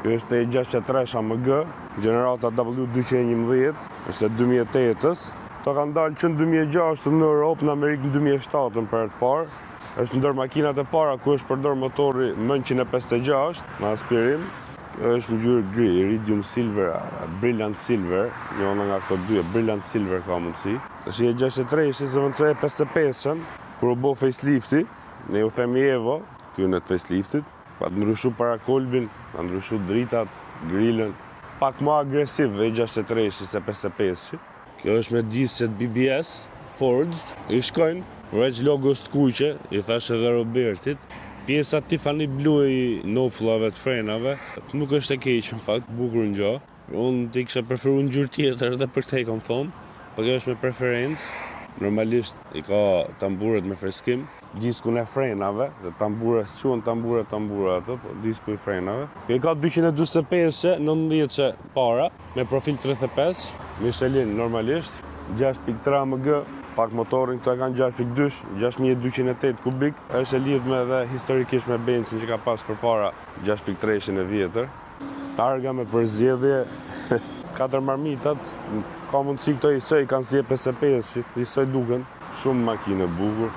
Kjo është e 603 AMG, gjenerata W211, është e 2008-ës. Ta kanë dalë që në 2006 në Europë, në Amerikë në 2007 për të parë. Është ndër makinat e para ku është përdor motori 956 me aspirim. Kjo është në ngjyrë gri, iridium silver, brilliant silver, njëna nga këto dy, brilliant silver ka mundësi. Tash e 63 ishte zëvendësoj e 55-ën, kur u bë facelifti, ne u themi Evo, ty në faceliftit, pa të ndryshu parakolbin, pa ndryshu dritat, grillën, pak më agresiv e 63 ishte se 55-shi. Kjo është me disjet BBS, forged, i shkojnë, veç logos të kuqe, i thash edhe Robertit, pjesa Tiffany Blue i nofllave të frenave, nuk është e keq në fakt, bukur ngjo. Unë t'i kisha preferuar ngjyrë tjetër edhe për te kam thonë, por kjo është me preferencë. Normalisht i ka tamburet me freskim, diskun e frenave, dhe tamburet, quhen tambure ato, po disku i frenave. Kjo ka 245 90 para, me profil 35, Michelin normalisht, 6.3 AMG, pak motorin këta kanë 6.2, 6208 kubik, është e lidhë me dhe historikisht me benzin që ka pas për para 6.3 e vjetër. Targa me përzjedhje, 4 marmitat, ka mundësi këto isoj, kanë si e 55, isoj duken, shumë makine bukur.